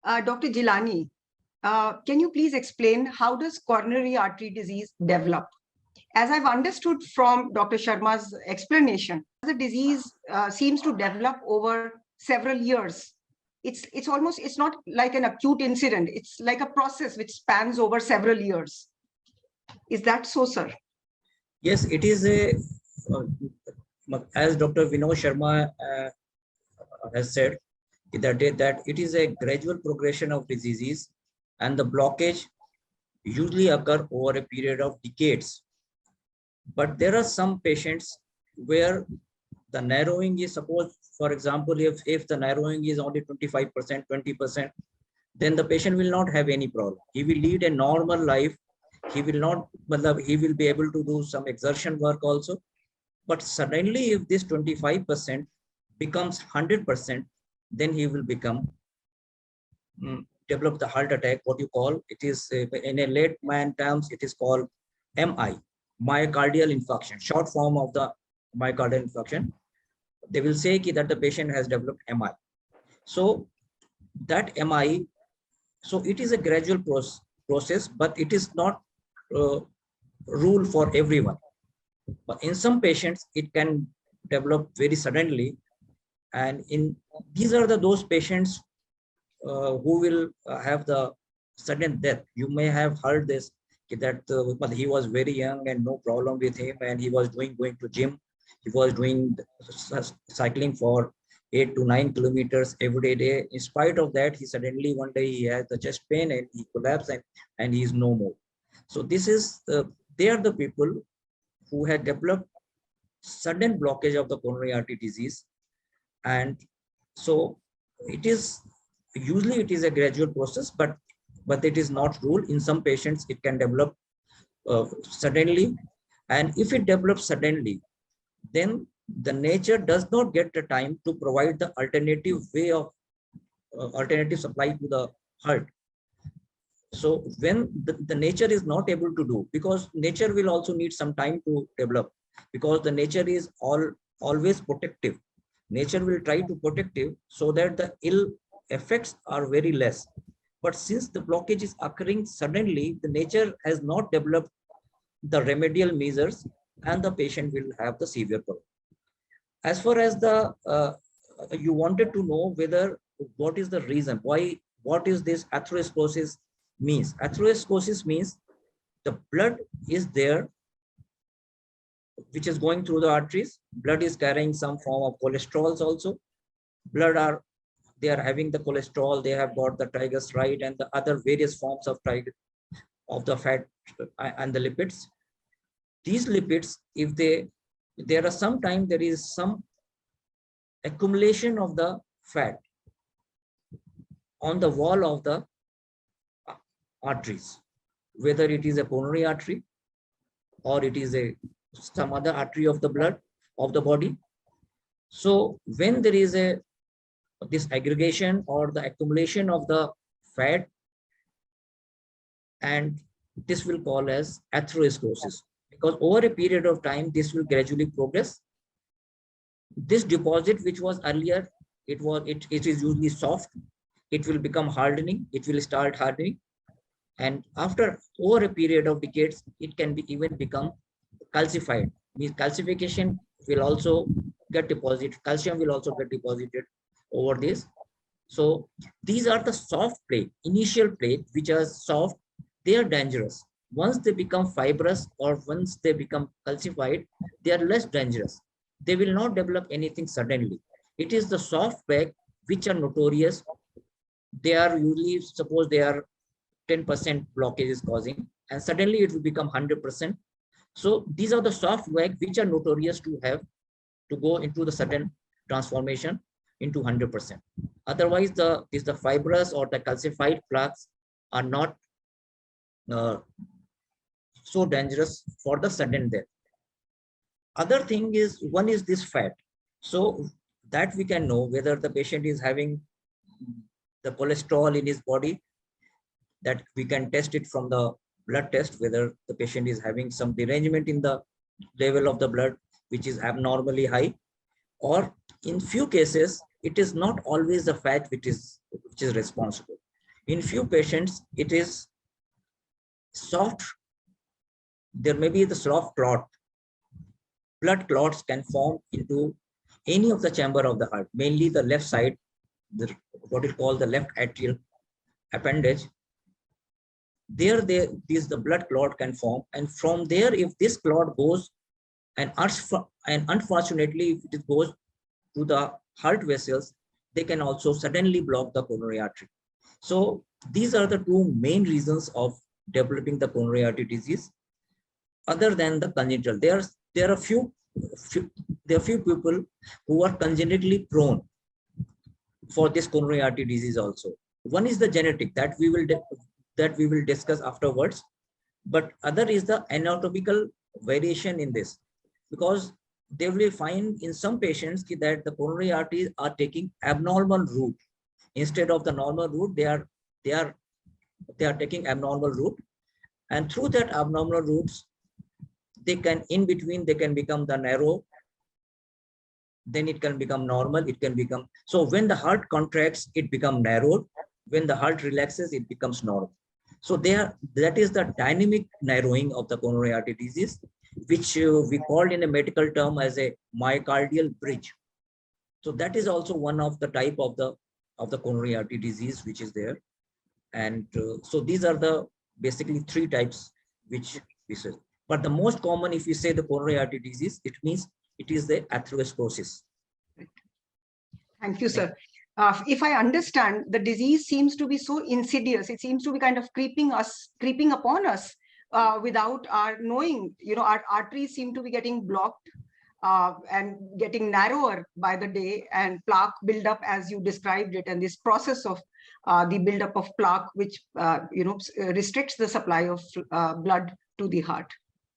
Dr. Jilani, can you please explain how does coronary artery disease develop? As I've understood from Dr. Sharma's explanation, the disease seems to develop over several years. It's not like an acute incident. It's like a process which spans over several years. Is that so, sir? Yes, it is as Dr. Vinod Sharma has said, that it is a gradual progression of diseases, and the blockage usually occur over a period of decades. But there are some patients where the narrowing is, suppose, for example, if the narrowing is only 25%, 20%, then the patient will not have any problem. He will lead a normal life. He will be able to do some exertion work also. But suddenly, if this 25% becomes 100%, then he will develop the heart attack. What you call it is in a late man terms, it is called MI, myocardial infarction, short form of the myocardial infarction. They will say that the patient has developed MI. So that MI, so it is a gradual process, but it is not rule for everyone. But in some patients, it can develop very suddenly. And these are those patients who will have the sudden death. You may have heard this, that he was very young and no problem with him, and he was going to gym. He was doing cycling for 8 to 9 kilometers every day. In spite of that, he suddenly one day he has the chest pain and he collapsed and he is no more. So this is they are the people who had developed sudden blockage of the coronary artery disease. And so it is usually a gradual process, but it is not rule. In some patients, it can develop suddenly. And if it develops suddenly, then the nature does not get the time to provide the alternative way of alternative supply to the heart. So when the nature is not able to do, because nature will also need some time to develop, because the nature is always protective. Nature will try to protect you so that the ill effects are very less. But since the blockage is occurring suddenly, the nature has not developed the remedial measures, and the patient will have the severe problem. As far as the you wanted to know whether what is the reason why, what is this atherosclerosis means? Atherosclerosis means the blood is there which is going through the arteries. Blood is carrying some form of cholesterols also. They are having the cholesterol, they have got the triglyceride and the other various forms of the fat and the lipids. These lipids, if there are sometimes there is some accumulation of the fat on the wall of the arteries, whether it is a coronary artery or it is some other artery of the blood of the body. So when there is this aggregation or the accumulation of the fat, and this will call as atherosclerosis, because over a period of time this will gradually progress. This deposit, which was earlier, it is usually soft, it will become hardening, it will start hardening, and after over a period of decades it can even become calcified. Means calcification will also get deposited, calcium will also get deposited over this. So these are the soft plate, initial plate, which are soft. They are dangerous. Once they become fibrous or once they become calcified, they are less dangerous. They will not develop anything suddenly. It is the soft plaque which are notorious. They are usually, suppose they are 10% blockage is causing, and suddenly it will become 100%. So these are the soft plaque which are notorious to go into the sudden transformation into 100%. Otherwise, the fibrous or the calcified plaques are not so dangerous for the sudden death. Other thing is, one is this fat. So that we can know whether the patient is having the cholesterol in his body, that we can test it from the blood test, whether the patient is having some derangement in the level of the blood, which is abnormally high, or in few cases, it is not always the fat which is responsible. In few patients, it is soft. There may be the soft clot. Blood clots can form into any of the chamber of the heart, mainly the left side, what is called the left atrial appendage. There, the blood clot can form, and from there, if this clot goes, and unfortunately, if it goes to the heart vessels, they can also suddenly block the coronary artery. So these are the two main reasons of developing the coronary artery disease. Other than the congenital, there are few people who are congenitally prone for this coronary artery disease also. One is the genetic that we will discuss afterwards, but other is the anatomical variation in this, because they will find in some patients that the coronary arteries are taking abnormal route. Instead of the normal route, they are taking abnormal route, and through that abnormal routes, they can in between they can become the narrow, then it can become normal, it can become, so when the heart contracts, it becomes narrowed. When the heart relaxes, it becomes normal. So that is the dynamic narrowing of the coronary artery disease, which we called in a medical term as a myocardial bridge. So that is also one of the type of the coronary artery disease which is there. And so these are the basically three types which we say. But the most common, if you say the coronary artery disease, it means it is the atherosclerosis. Thank you, sir. If I understand, the disease seems to be so insidious. It seems to be kind of creeping upon us without our knowing. You know, our arteries seem to be getting blocked and getting narrower by the day, and plaque buildup, as you described it, and this process of the buildup of plaque, which restricts the supply of blood to the heart.